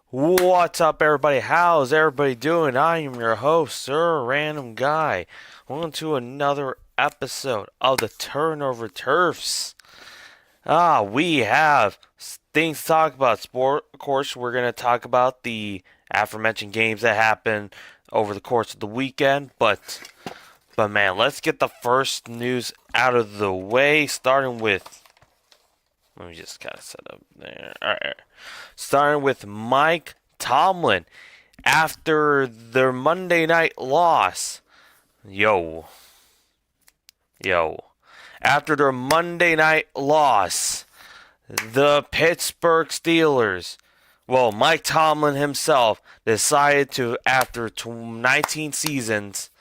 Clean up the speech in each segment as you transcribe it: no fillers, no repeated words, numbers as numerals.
What's up, everybody? How's everybody doing? I am your host, Sir Random Guy. Welcome to another episode of the Turnover Turfs. We have things to talk about. Sport, of course, we're going to talk about the aforementioned games that happened over the course of the weekend. But man, let's get the first news out of the way, starting with. Let me just kind of set up there. All right. Starting with Mike Tomlin after their Monday night loss. Yo. Yo. After their Monday night loss, the Pittsburgh Steelers, well, Mike Tomlin himself decided to, after 19 seasons,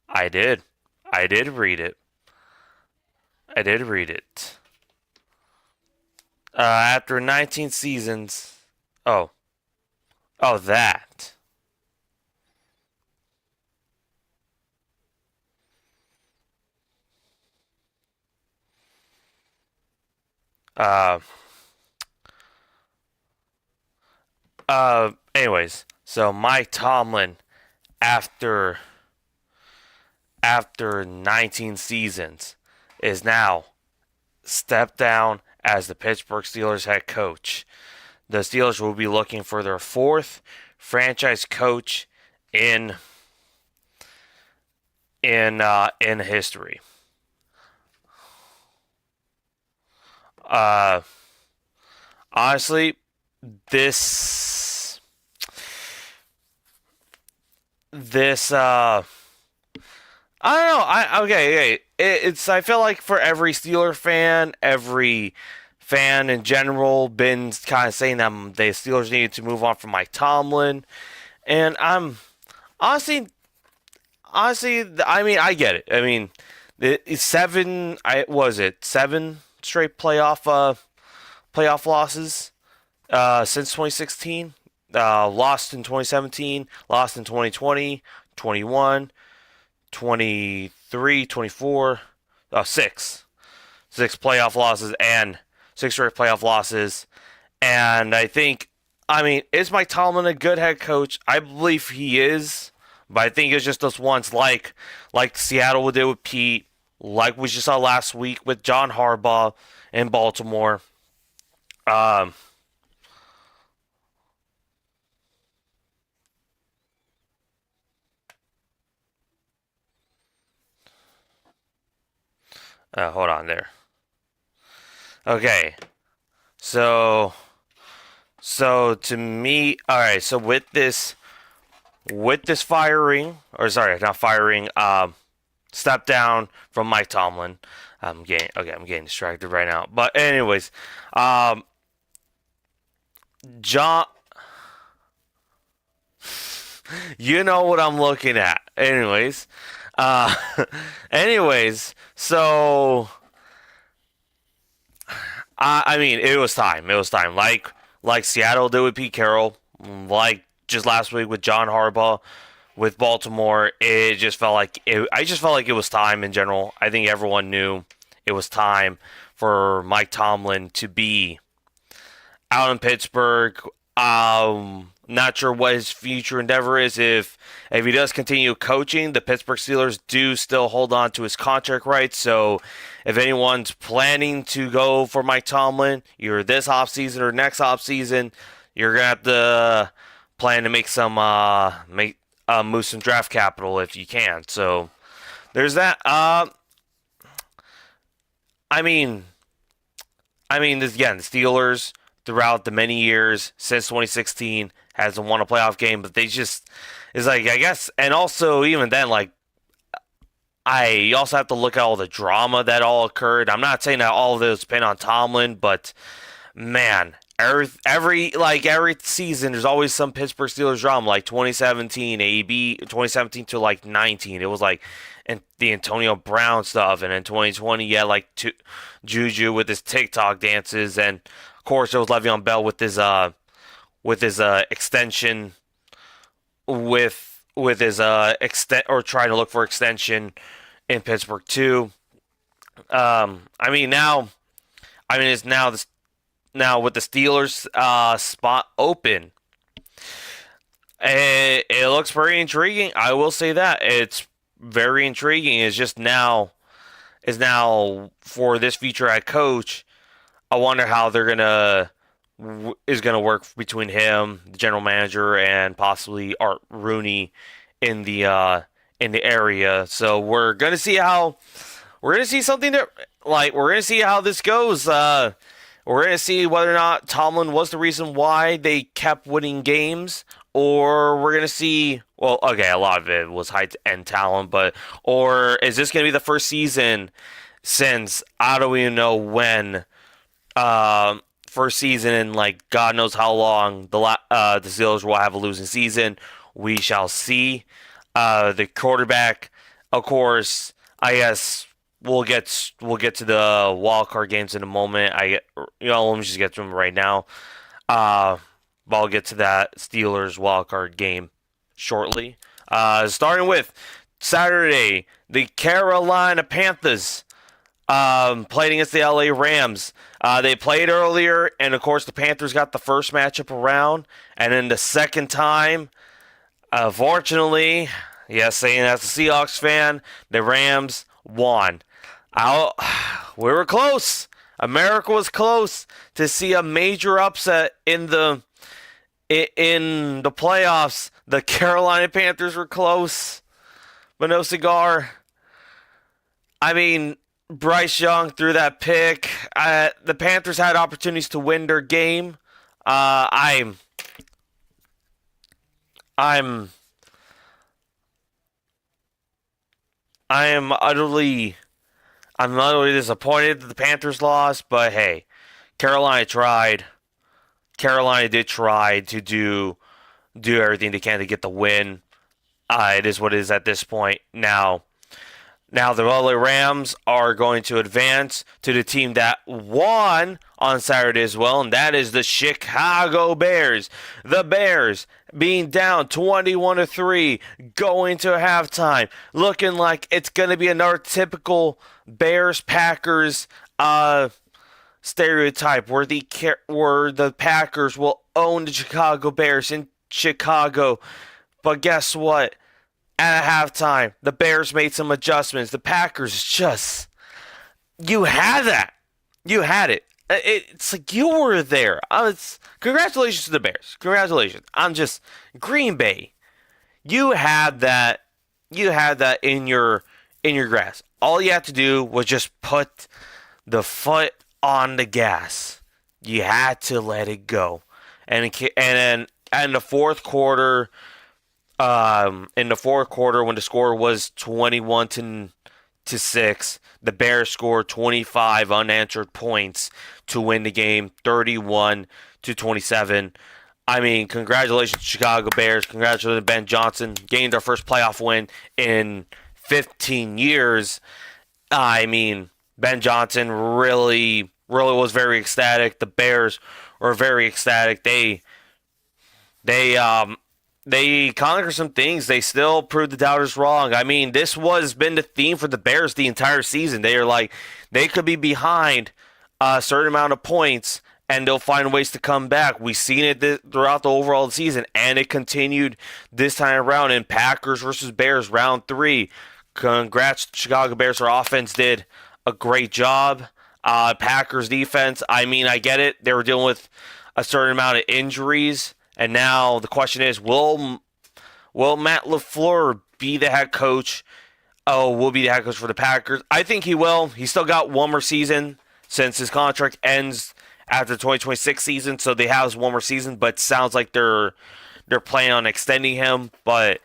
I did. I did read it. I did read it. After 19 seasons. Oh. Oh, that. Uh, Anyways, so Mike Tomlin, after 19 seasons, is now stepped down as the Pittsburgh Steelers head coach. The Steelers will be looking for their fourth franchise coach in in history. Uh, Honestly, this this I don't know. Okay. It's I feel like for every Steeler fan, every fan in general, been kind of saying that the Steelers needed to move on from Mike Tomlin, and I'm honestly, I mean, I get it. I mean, it's seven. I was it seven straight playoff losses since 2016. Lost in 2017, lost in 2020, 21, 23, 24, six. Six playoff losses and six straight playoff losses. And I mean, is Mike Tomlin a good head coach? I believe he is. But I think it's just those ones like Seattle did with Pete, like we just saw last week with John Harbaugh in Baltimore. Um, Hold on there. Okay, so to me, all right. So with this firing, or sorry, not firing, step down from Mike Tomlin. I'm getting distracted right now. But anyways, um, John, you know what I'm looking at. Uh, so I mean, it was time. It was time. Like Seattle did with Pete Carroll, like just last week with John Harbaugh with Baltimore. I just felt like it was time in general. I think everyone knew it was time for Mike Tomlin to be out in Pittsburgh. Not sure what his future endeavor is. If he does continue coaching, the Pittsburgh Steelers do still hold on to his contract rights. So, if anyone's planning to go for Mike Tomlin, either this offseason or next offseason, you're gonna have to plan to make some move some draft capital if you can. So, there's that. I mean, this again, the Steelers throughout the many years since 2016 hasn't won a playoff game, but they just is like I guess, and also even then, like you also have to look at all the drama that all occurred. I'm not saying that all of it was pinned on Tomlin, but man, every season there's always some Pittsburgh Steelers drama, like 2017 AB 2017 to like 19. It was like and the Antonio Brown stuff, and in 2020, yeah, like Juju with his TikTok dances, and of course it was Le'Veon Bell with his extension with his extent or trying to look for extension in Pittsburgh too. I mean now, it's now with the Steelers spot open. it looks very intriguing. I will say that it's very intriguing. It's just now for this future head coach. I wonder how they're gonna is gonna work between him, the general manager, and possibly Art Rooney in the area. So we're gonna see something that we're gonna see how this goes. We're gonna see whether or not Tomlin was the reason why they kept winning games, or we're gonna see. Well, okay, a lot of it was high end talent, but or is this gonna be the first season since I don't even know when first season in like God knows how long the Steelers will have a losing season. We shall see. The quarterback, of course, I guess we'll get to the wild card games in a moment. Let me just get to them right now. But I'll get to that Steelers wild card game shortly. Starting with Saturday, the Carolina Panthers played against the LA Rams. They played earlier, and of course, the Panthers got the first matchup around, and then the second time, fortunately, yes, saying as a Seahawks fan, the Rams won. We were close. America was close to see a major upset in the playoffs. The Carolina Panthers were close, but no cigar. I mean, Bryce Young threw that pick. The Panthers had opportunities to win their game. I'm I am utterly disappointed that the Panthers lost, but hey, Carolina tried. Carolina did try to do everything they can to get the win. It is what it is at this point. Now the LA Rams are going to advance to the team that won on Saturday as well, and that is the Chicago Bears. The Bears being down 21-3 going to halftime, looking like it's going to be another typical Bears Packers stereotype where the Packers will own the Chicago Bears in Chicago. But guess what? At halftime, the Bears made some adjustments. The Packers just, you had that. You had it. It's like you were there. Congratulations to the Bears. Congratulations. I'm just, Green Bay. You had that. You had that in your grasp. All you had to do was just put the foot on the gas. You had to let it go. And then in the fourth quarter, when the score was 21 to 6, the Bears scored 25 unanswered points to win the game 31 to 27. I mean, congratulations Chicago Bears. Congratulations to Ben Johnson. Gained their first playoff win in 15 years. I mean, Ben Johnson really was very ecstatic. The Bears were very ecstatic. They conquered some things. They still proved the doubters wrong. I mean, this was been the theme for the Bears the entire season. They are like, they could be behind a certain amount of points, and they'll find ways to come back. We've seen it throughout the overall season, and it continued this time around in Packers versus Bears round 3. Congrats, Chicago Bears. Our offense did a great job. Packers defense, I mean, I get it. They were dealing with a certain amount of injuries. And now the question is, will Matt LaFleur be the head coach? Will be the head coach for the Packers. I think he will. He's still got one more season since his contract ends after the 2026 season, so they have one more season. But sounds like they're planning on extending him. But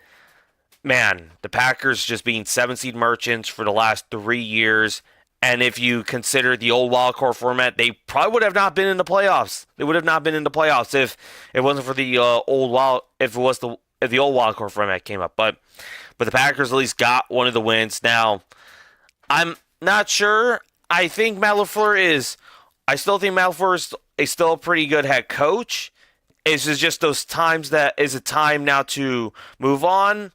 man, the Packers just being 7-seed merchants for the last 3 years. And if you consider the old wildcard format, they probably would have not been in the playoffs. They would have not been in the playoffs if it wasn't for the if the old wildcard format came up. But the Packers at least got one of the wins. Now, I'm not sure. I still think Matt LaFleur is still a pretty good head coach. It's just those times that is a time now to move on.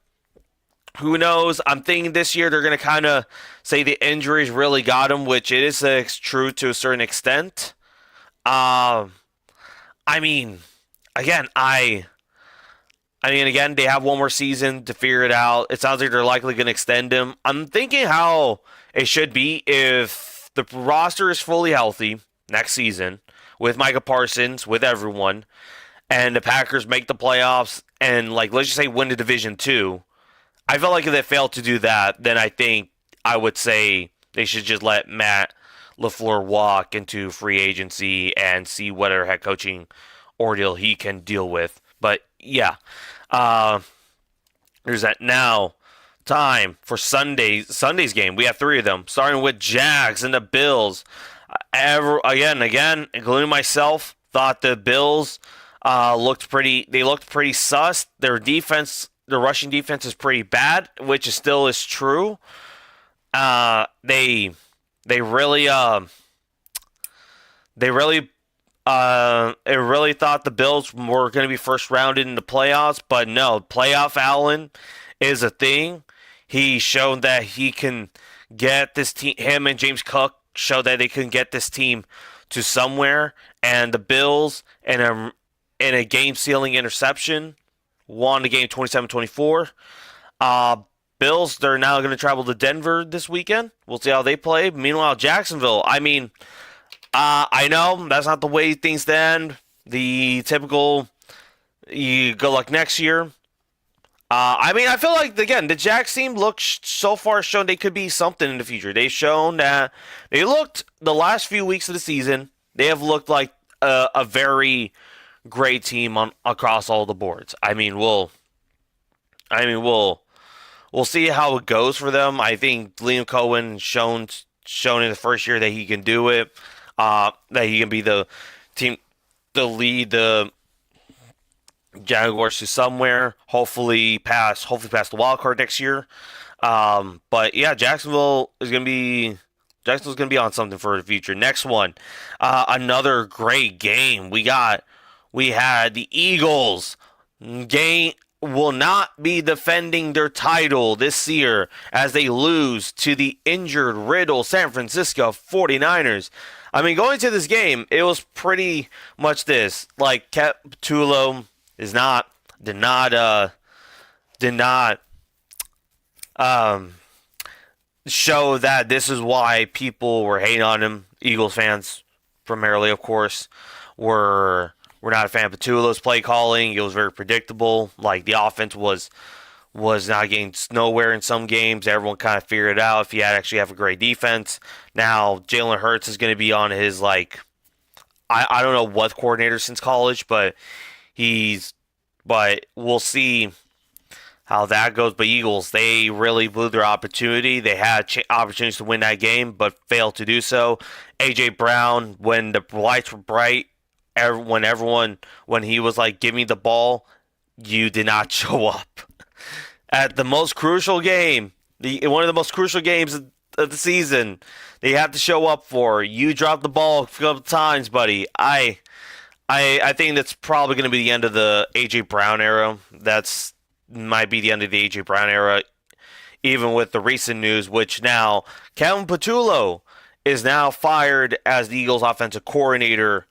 Who knows? I'm thinking this year they're going to kind of say the injuries really got him, which it is true to a certain extent. I mean, again, I mean, again, they have one more season to figure it out. It sounds like they're likely going to extend him. I'm thinking how it should be if the roster is fully healthy next season with Micah Parsons, with everyone, and the Packers make the playoffs and, like, let's just say win the division too. I felt like if they failed to do that, then I think I would say they should just let Matt LaFleur walk into free agency and see whatever head coaching ordeal he can deal with. But yeah, uh, there's that. Now, time for Sunday's game. We have three of them, starting with Jags and the Bills. Again, including myself, thought the Bills looked pretty. They looked pretty sus. Their defense, the rushing defense, is pretty bad, which is still is true. They really they really it really thought the Bills were going to be first rounded in the playoffs, but no, playoff Allen is a thing. He showed that he can get this team. Him and James Cook showed that they can get this team to somewhere. And the Bills, in a game-sealing interception, won the game 27-24. Bills, they're now going to travel to Denver this weekend. We'll see how they play. Meanwhile, Jacksonville, I mean, I know that's not the way things stand. The typical, you good luck next year. I mean, I feel like, again, the Jags team looks so far shown they could be something in the future. They've shown that they looked, the last few weeks of the season, they have looked like a very great team across all the boards. We'll see how it goes for them. I think Liam Cohen shown in the first year that he can do it. That he can be the team, the lead, the Jaguars to somewhere. Hopefully pass the wild card next year. But yeah, Jacksonville's gonna be on something for the future. Next one, another great game. We had the Eagles game will not be defending their title this year as they lose to the injured riddle San Francisco 49ers. I mean, going to this game, it was pretty much this. Like, Tulo did not show that this is why people were hating on him. Eagles fans, primarily, of course, were not a fan of Patulo's play calling. It was very predictable. Like, the offense was not getting nowhere in some games. Everyone kind of figured it out if you actually have a great defense. Now, Jalen Hurts is going to be on his, like, I don't know what coordinator since college, but we'll see how that goes. But Eagles, they really blew their opportunity. They had opportunities to win that game, but failed to do so. A.J. Brown, when the lights were bright, when he was like, give me the ball, you did not show up. At the most crucial game, one of the most crucial games of the season, they have to show up for. You dropped the ball a couple times, buddy. I think that's probably going to be the end of the A.J. Brown era. That's might be the end of the A.J. Brown era, even with the recent news, which now Kevin Patulo is now fired as the Eagles offensive coordinator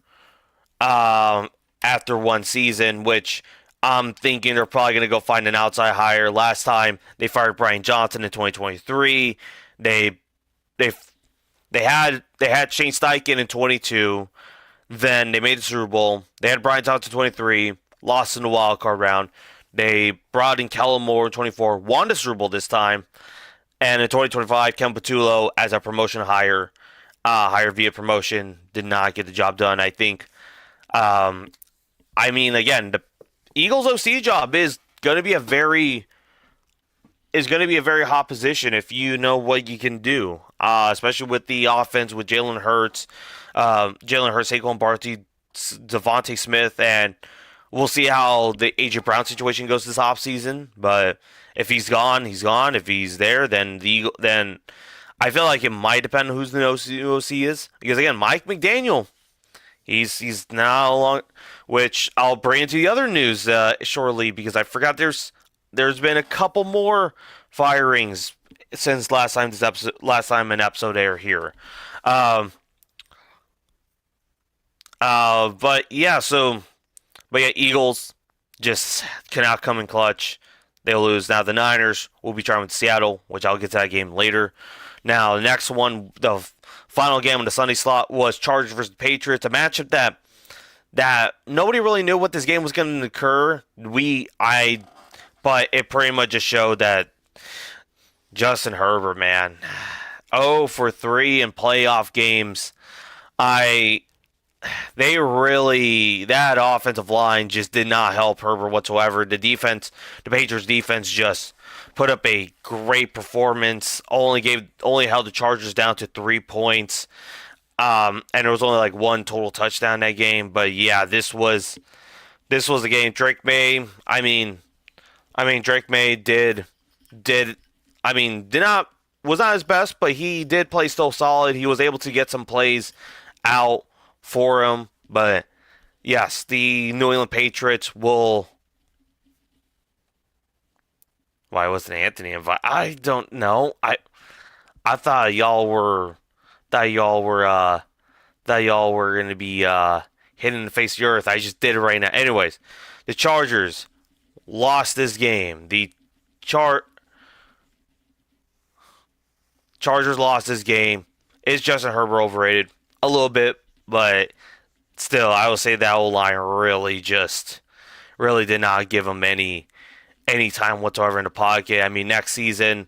after one season, which I'm thinking they're probably going to go find an outside hire. Last time they fired Brian Johnson in 2023. They had Shane Steichen in 22. Then they made the Super Bowl. They had Brian Johnson in 23, lost in the wild card round. They brought in Kellen Moore in 24, won the Super Bowl this time. And in 2025, Kevin Patulo as a promotion hire via promotion, did not get the job done. I think. Again, the Eagles OC job is going to be a very hot position if you know what you can do, especially with the offense with Jalen Hurts, Saquon Barkley, Devontae Smith, and we'll see how the A.J. Brown situation goes this offseason. But if he's gone, he's gone. If he's there, then I feel like it might depend on who's the OC is. Because again, Mike McDaniel, he's now along, which I'll bring into the other news shortly, because I forgot there's been a couple more firings since last time an episode aired here. But yeah, Eagles, just cannot come in clutch. They'll lose. Now the Niners will be trying with Seattle, which I'll get to that game later. Now the next one, the final game on the Sunday slot was Chargers versus Patriots, a matchup that nobody really knew what this game was going to occur. But it pretty much just showed that Justin Herbert, man, 0 for 3 in playoff games. That offensive line just did not help Herbert whatsoever. The Patriots defense just put up a great performance. Only held the Chargers down to 3 points. And there was only like one total touchdown in that game. But yeah, this was the game. Drake May, Drake May was not his best, but he did play still solid. He was able to get some plays out for him. But yes, the New England Patriots will. Why wasn't Anthony invited? I don't know. I thought y'all were going to be hitting the face of the earth. I just did it right now. Anyways, the Chargers lost this game. The Chargers lost this game. Is Justin Herbert overrated? A little bit, but still, I will say that O-line really did not give him any time whatsoever in the pocket. I mean, next season,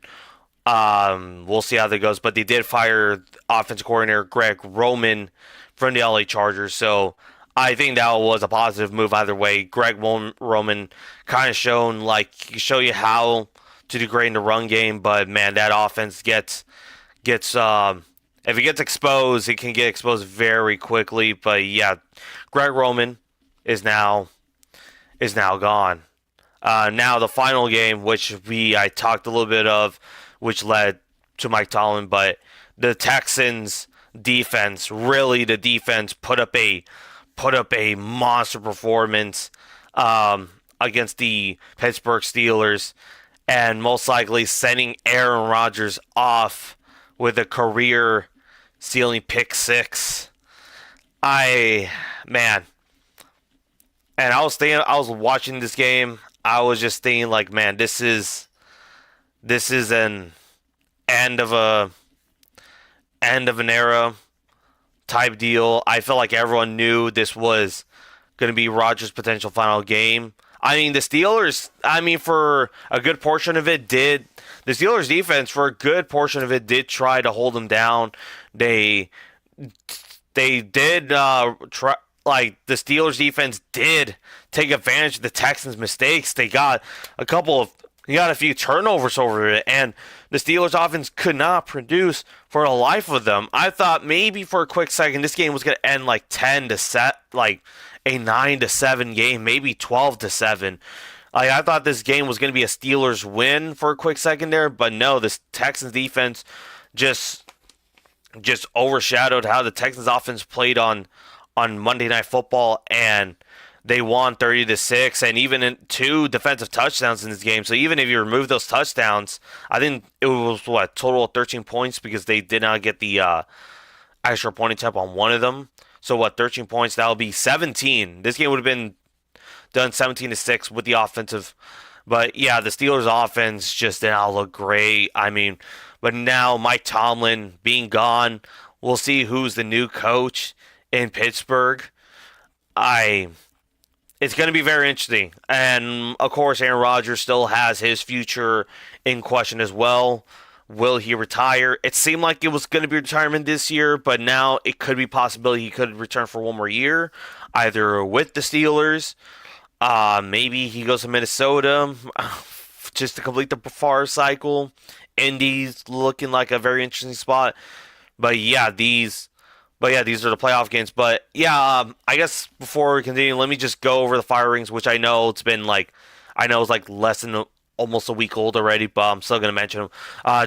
we'll see how that goes. But they did fire offensive coordinator Greg Roman from the LA Chargers, so I think that was a positive move either way. Greg Roman kind of show you how to do great in the run game, but man, that offense gets if it gets exposed, it can get exposed very quickly. But yeah, Greg Roman is now gone. Now the final game, which I talked a little bit of, which led to Mike Tomlin, but the Texans defense, really the defense put up a monster performance against the Pittsburgh Steelers, and most likely sending Aaron Rodgers off with a career ceiling pick 6. And I was watching this game. I was just thinking, like, man, this is an end of an era type deal. I felt like everyone knew this was going to be Rodgers' potential final game. I mean, the Steelers, for a good portion of it the Steelers defense, for a good portion of it, did try to hold them down. They did try, like, the Steelers defense did take advantage of the Texans' mistakes. They got a few turnovers over it, and the Steelers offense could not produce for the life of them. I thought maybe for a quick second this game was going to end like 10-7, like a 9-7 game, maybe 12-7. I thought this game was going to be a Steelers win for a quick second there, but no, this Texans defense just overshadowed how the Texans offense played on Monday Night Football, and they won 30-6, and even in 2 defensive touchdowns in this game. So even if you remove those touchdowns, I think it was total of 13 points because they did not get the extra point attempt on one of them. So 13 points? That would be 17. This game would have been done 17-6 with the offensive. But yeah, the Steelers offense just did not look great. But now Mike Tomlin being gone, we'll see who's the new coach in Pittsburgh. It's going to be very interesting. And of course, Aaron Rodgers still has his future in question as well. Will he retire? It seemed like it was going to be retirement this year, but now it could be a possibility he could return for one more year, either with the Steelers. Maybe he goes to Minnesota just to complete the Favre cycle. Indy's looking like a very interesting spot. But yeah, these are the playoff games. But yeah, I guess before we continue, let me just go over the firings, which I know it's less than almost a week old already, but I'm still going to mention him.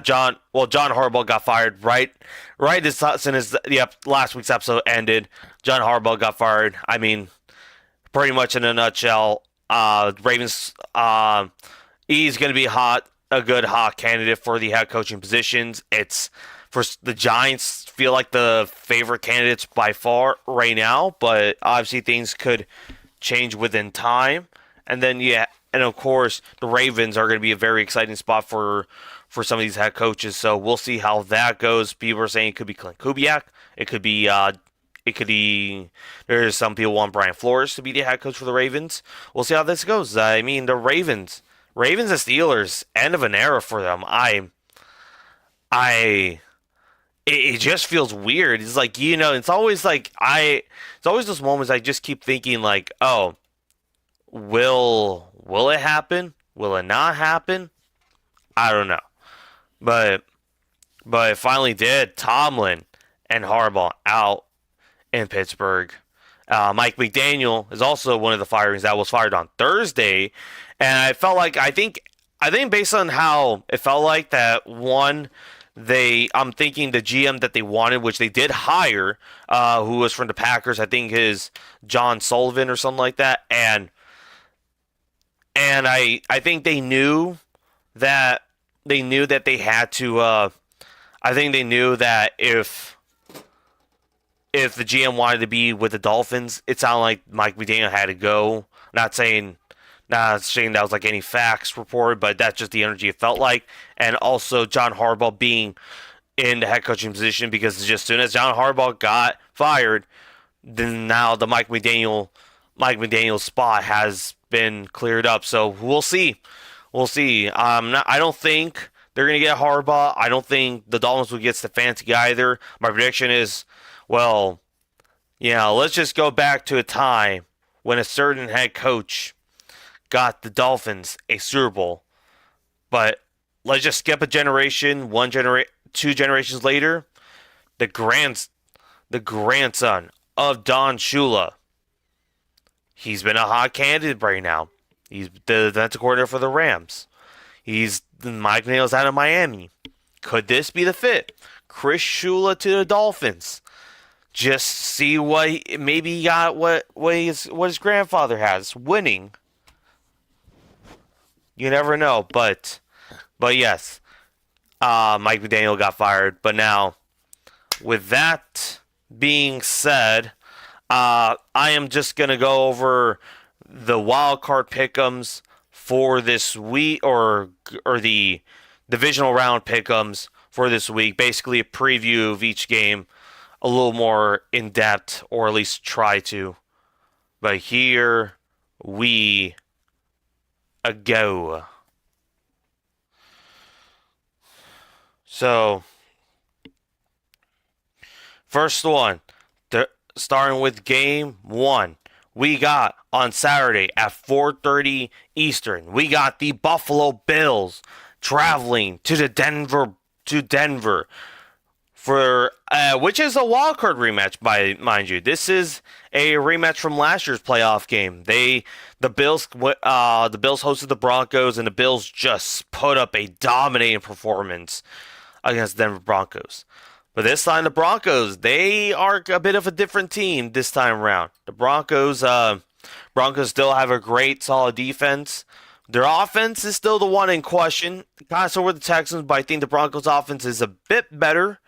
John Harbaugh got fired right as soon as last week's episode ended. John Harbaugh got fired. Pretty much in a nutshell, Ravens, he's going to be a good hot candidate for the head coaching positions. It's for the Giants, feel like the favorite candidates by far right now, but obviously things could change within time. And then and of course the Ravens are going to be a very exciting spot for some of these head coaches. So we'll see how that goes. People are saying it could be Clint Kubiak. It could be. It could be. There's some people want Brian Flores to be the head coach for the Ravens. We'll see how this goes. I mean, the Ravens and Steelers, end of an era for them. It just feels weird. It's like, it's always like it's always those moments I just keep thinking like, oh, will it happen? Will it not happen? I don't know. But it finally did. Tomlin and Harbaugh out in Pittsburgh. Mike McDaniel is also one of the firings that was fired on Thursday, and I think based on how it felt like that one, I'm thinking the GM that they wanted, which they did hire, who was from the Packers, I think is John Sullivan or something like that, and I think they knew that they had to. I think they knew that if the GM wanted to be with the Dolphins, it sounded like Mike McDaniel had to go. Not saying that was like any facts reported, but that's just the energy it felt like. And also John Harbaugh being in the head coaching position, because just as soon as John Harbaugh got fired, then now the Mike McDaniel spot has been cleared up. So we'll see. We'll see. I don't think they're going to get Harbaugh. I don't think the Dolphins will get Stefanski either. My prediction is, well, let's just go back to a time when a certain head coach got the Dolphins a Super Bowl. But let's just skip a generation, 2 generations later, the grandson of Don Shula. He's been a hot candidate right now. He's the defensive coordinator for the Rams. Mike McDaniel's out of Miami. Could this be the fit? Chris Shula to the Dolphins. Just see what maybe he got what his grandfather has, winning. You never know, but yes, Mike McDaniel got fired. But now, with that being said, I am just gonna go over the wild card pick'ems for this week, or the divisional round pick'ems for this week. Basically, a preview of each game, a little more in depth, or at least try to. But here we go. So, first one, starting with game 1. We got on Saturday at 4:30 Eastern. We got the Buffalo Bills traveling to Denver for which is a wild card rematch, mind you. This is a rematch from last year's playoff game. The Bills hosted the Broncos, and the Bills just put up a dominating performance against the Denver Broncos. But this time, the Broncos, they are a bit of a different team this time around. The Broncos still have a great, solid defense. Their offense is still the one in question. Kind of sort of the Texans, but I think the Broncos' offense is a bit better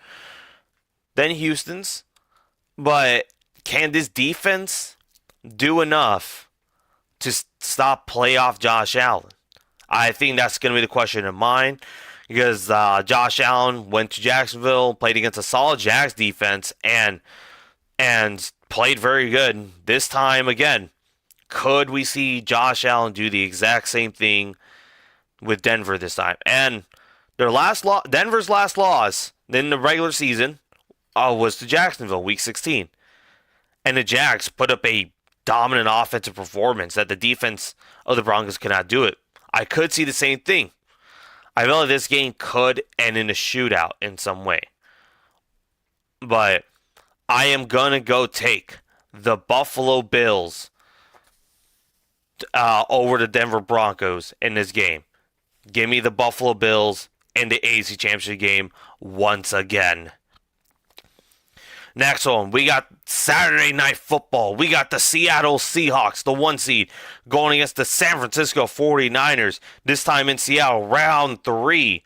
than Houston's. But can this defense do enough to stop playoff Josh Allen? I think that's going to be the question in mind. Because Josh Allen went to Jacksonville, played against a solid Jags defense, and played very good. This time, again, could we see Josh Allen do the exact same thing with Denver this time? And Denver's last loss in the regular season was to Jacksonville, Week 16. And the Jags put up a dominant offensive performance that the defense of the Broncos could not do it. I could see the same thing. I feel like this game could end in a shootout in some way. But I am going to go take the Buffalo Bills over the Denver Broncos in this game. Give me the Buffalo Bills in the AFC Championship game once again. Next one, we got Saturday Night Football. We got the Seattle Seahawks, the 1 seed, going against the San Francisco 49ers. This time in Seattle, round 3.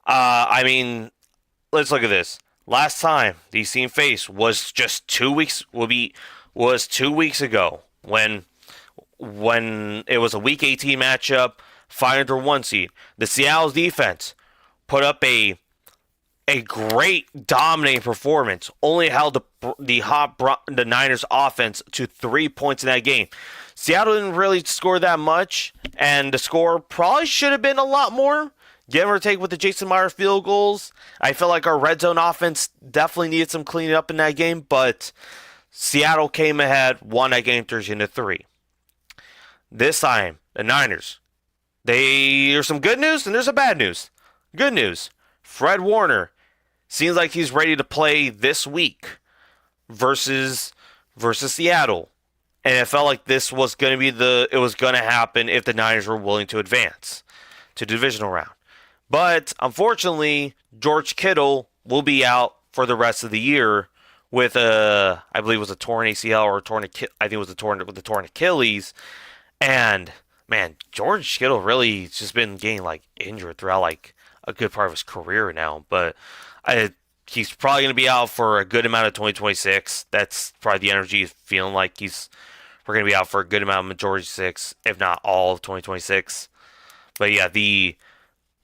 I mean, let's look at this. Last time these teams faced was just 2 weeks. Was 2 weeks ago when when it was a Week 18 matchup, 501 seed. The Seattle's defense put up a great dominating performance. Only held the Niners offense to 3 points in that game. Seattle didn't really score that much, and the score probably should have been a lot more. Give or take with the Jason Meyer field goals. I feel like our red zone offense definitely needed some cleaning up in that game, but Seattle came ahead, won that game 13-3. This time, the Niners. There's some good news and there's some bad news. Good news. Fred Warner seems like he's ready to play this week versus Seattle. And it felt like this was going to be it was going to happen if the Niners were willing to advance to the divisional round. But unfortunately, George Kittle will be out for the rest of the year with I believe it was a torn ACL or I think it was with the torn Achilles. And man, George Kittle really just been getting like injured throughout like a good part of his career now. But he's probably going to be out for a good amount of 2026. That's probably the energy he's feeling like we're going to be out for a good amount of majority 6, if not all of 2026. But yeah,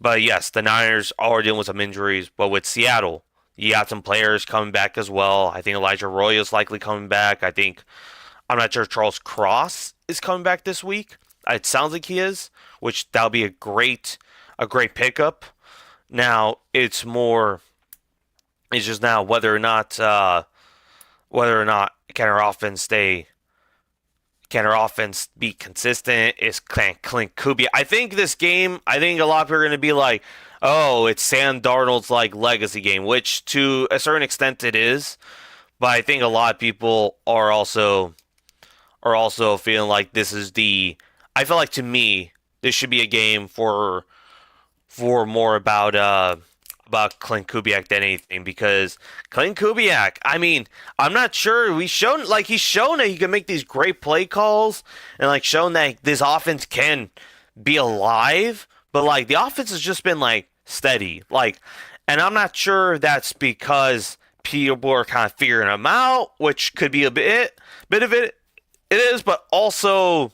but yes, the Niners are dealing with some injuries. But with Seattle, you got some players coming back as well. I think Elijah Roy is likely coming back. I'm not sure if Charles Cross is coming back this week. It sounds like he is, which that'll be a great pickup. Now it's just now whether or not can our offense be consistent? Is Clint Kubiak? I think a lot of people are going to be like, oh, it's Sam Darnold's like legacy game, which to a certain extent it is. But I think a lot of people are also feeling like this is I feel like to me this should be a game for more about Clint Kubiak than anything, because Clint Kubiak, I mean, I'm not sure he's shown that he can make these great play calls and like shown that this offense can be alive, but like the offense has just been like steady, like, and I'm not sure that's because people are kind of figuring him out, which could be a bit of it is, but also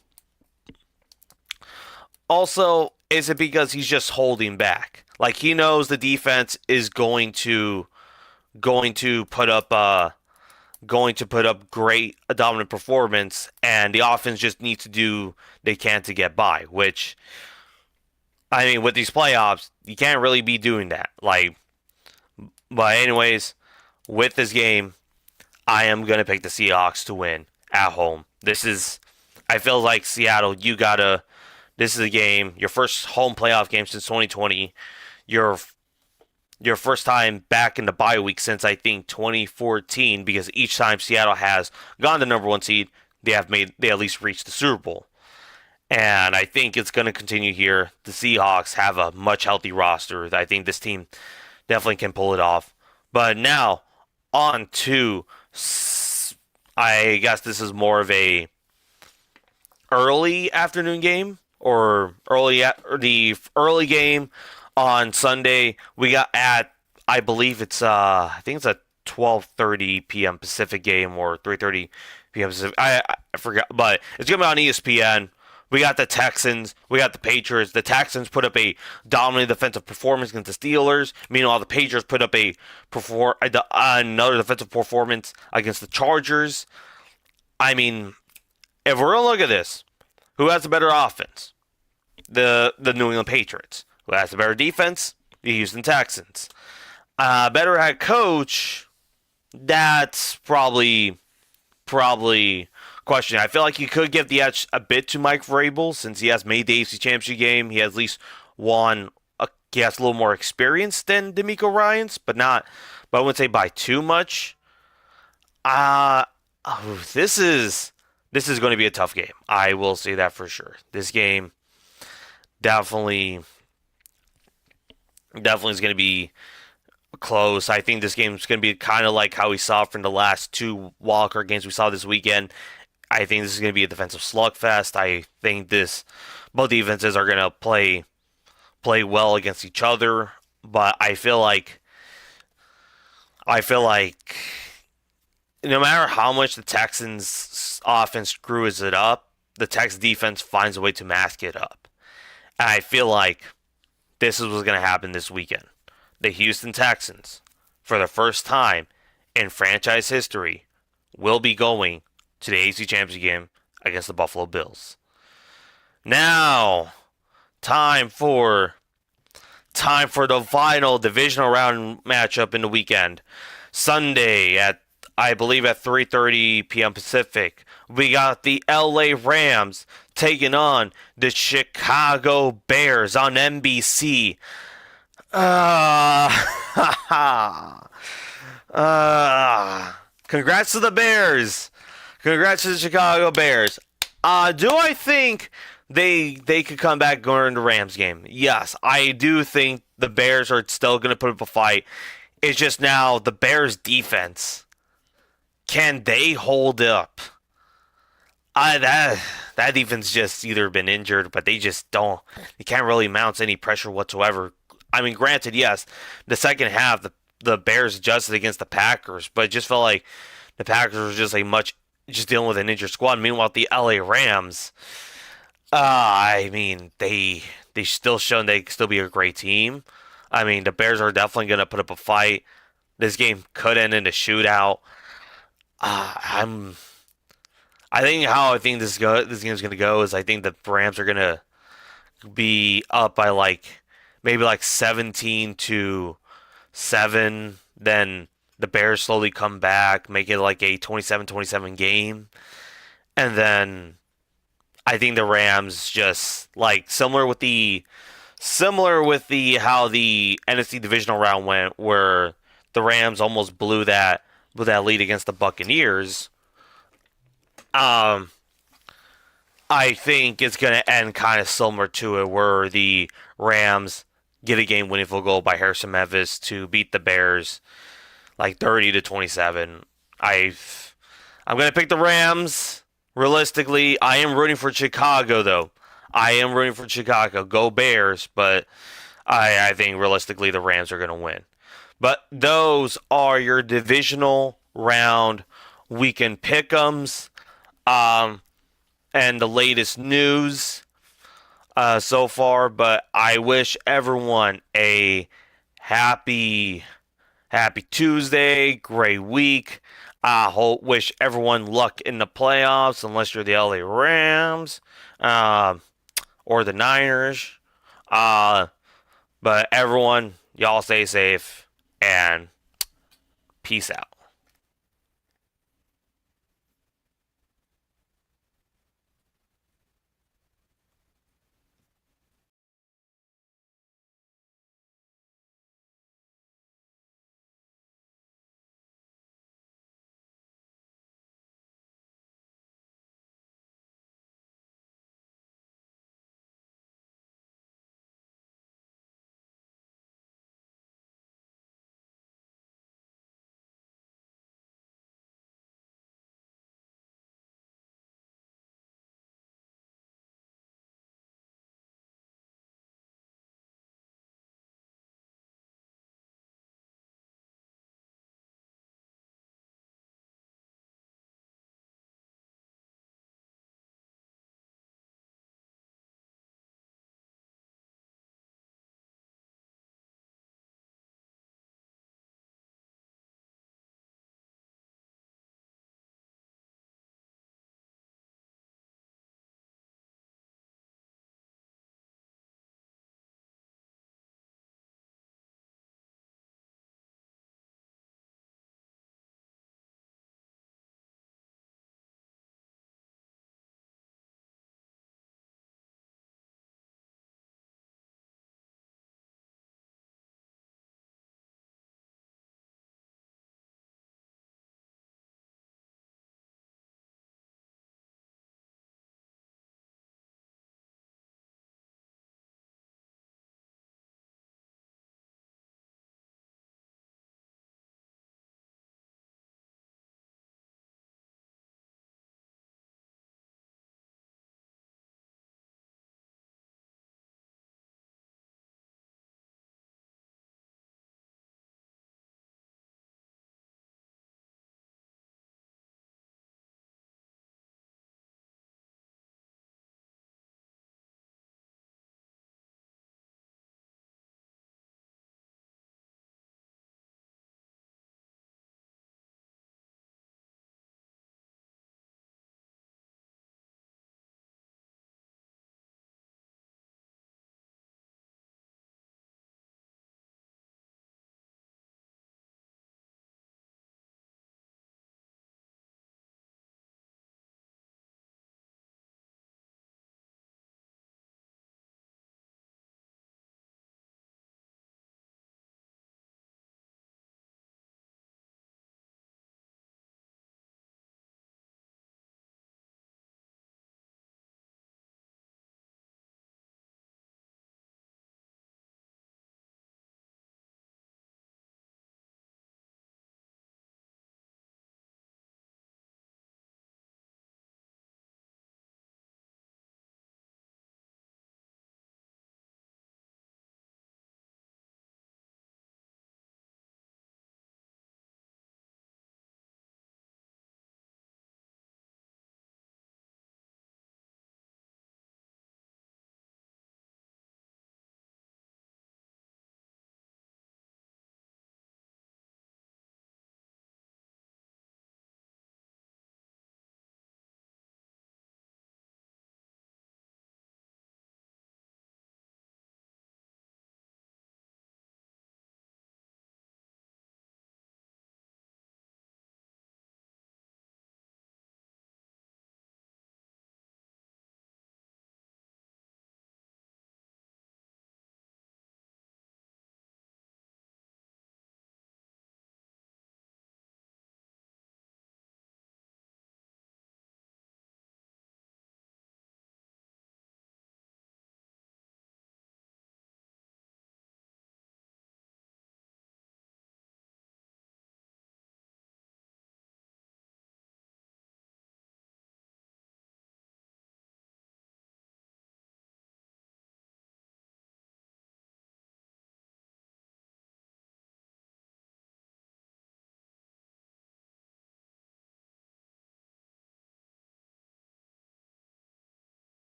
is it because he's just holding back? Like he knows the defense is going to put up great dominant performance, and the offense just needs to do they can to get by. Which, I mean, with these playoffs, you can't really be doing that. Like, but anyways, with this game, I am gonna pick the Seahawks to win at home. I feel like Seattle, this is a game, your first home playoff game since 2020. Your first time back in the bye week since I think 2014, because each time Seattle has gone the number 1 seed, they at least reached the Super Bowl. And I think it's going to continue here. The Seahawks have a much healthy roster. I think this team definitely can pull it off. But now on to, I guess this is more of a early afternoon game, or the early game on Sunday. We got I believe it's I think it's a 12:30 p.m. Pacific game, or 3:30 p.m. Pacific. I forgot, but it's gonna be on ESPN. We got the Texans, we got the Patriots. The Texans put up a dominant defensive performance against the Steelers. Meanwhile, the Patriots put up another defensive performance against the Chargers. I mean, if we're gonna look at this, who has the better offense? The New England Patriots. Who has the better defense? The Houston Texans. Better head coach? That's probably question. I feel like you could give the edge a bit to Mike Vrabel, since he has made the AFC Championship game. He has at least won. He has a little more experience than D'Amico Ryans, but I wouldn't say by too much. This is going to be a tough game. I will say that for sure. This game definitely is going to be close. I think this game is going to be kind of like how we saw from the last 2 wildcard games we saw this weekend. I think this is going to be a defensive slugfest. I think both defenses are going to play well against each other, but I feel like no matter how much the Texans offense screws it up, the Texans defense finds a way to mask it up. And I feel like this is what's going to happen this weekend. The Houston Texans, for the first time in franchise history, will be going to the AFC Championship game against the Buffalo Bills. Now, time for the final divisional round matchup in the weekend. Sunday at I believe at 3:30 p.m. Pacific. We got the LA Rams taking on the Chicago Bears on NBC. Congrats to the Bears. Congrats to the Chicago Bears. Do I think they could come back during the Rams game? Yes, I do think the Bears are still going to put up a fight. It's just now the Bears defense. Can they hold up? That defense just either been injured, but they just don't. They can't really mount any pressure whatsoever. I mean, granted, yes, the second half the Bears adjusted against the Packers, but it just felt like the Packers were just just dealing with an injured squad. Meanwhile, the LA Rams, I mean, they still shown they can still be a great team. I mean, the Bears are definitely going to put up a fight. This game could end in a shootout. I'm. I think this game's gonna go is I think the Rams are gonna be up by maybe 17-7. Then the Bears slowly come back, make it like a 27-27 game, and then I think the Rams just similar with the how the NFC divisional round went, where the Rams almost blew that lead against the Buccaneers. Um, I think it's going to end kind of similar to it, where the Rams get a game-winning field goal by Harrison Memphis to beat the Bears, like 30-27. I'm going to pick the Rams. Realistically, I am rooting for Chicago, though. I am rooting for Chicago. Go Bears, but I think realistically the Rams are going to win. But those are your divisional round weekend pick'ems. And the latest news so far. But I wish everyone a happy Tuesday, great week. Wish everyone luck in the playoffs, unless you're the LA Rams or the Niners. But everyone, y'all stay safe and peace out.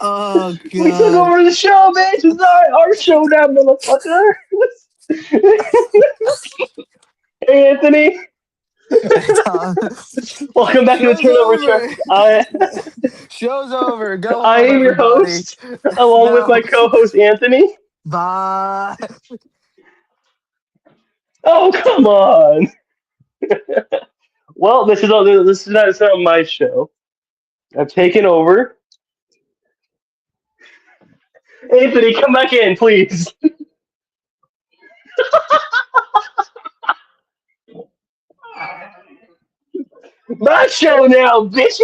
Oh We took god. over the show, bitch. It's our show now, motherfucker. Hey, Anthony. Hey Tom. Welcome back to the Show's Turnover Show. over. I Show's over. Go I home, am your everybody. host, along with No. my co-host Anthony. Bye. Oh, come on. Well, this is not my show. I've taken over. Anthony, come back in, please. My show now, bitch.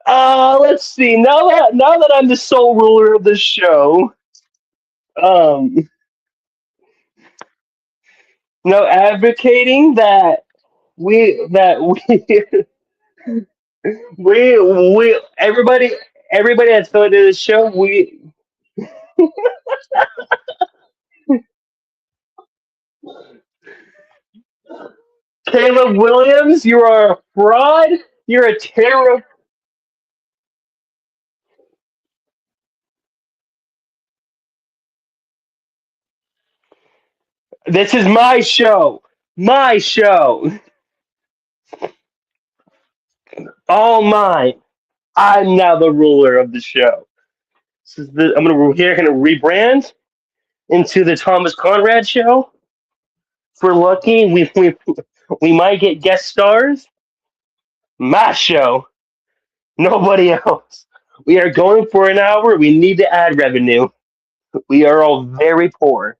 Let's see. Now that I'm the sole ruler of this show, um, no advocating that we we everybody that's going to this show, we Caleb Williams, you are a fraud. You're a terror. This is my show. My show. All mine. I'm now the ruler of the show. We're gonna rebrand into the Thomas Conrad show. If we're lucky, we might get guest stars. My show. Nobody else. We are going for an hour. We need to add revenue. We are all very poor.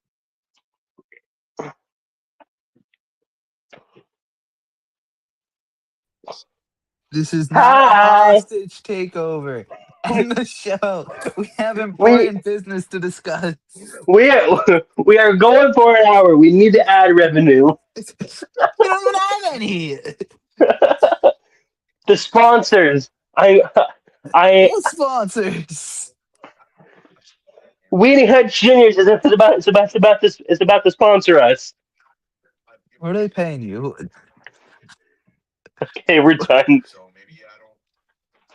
This is not a Hi. hostage takeover. End the show. We have We important business to discuss. we are, we are going for an hour. We need to add revenue. We don't even have any. The sponsors. I What sponsors? Weenie Hut Juniors is about to sponsor us. What are they paying you? Okay, we're done.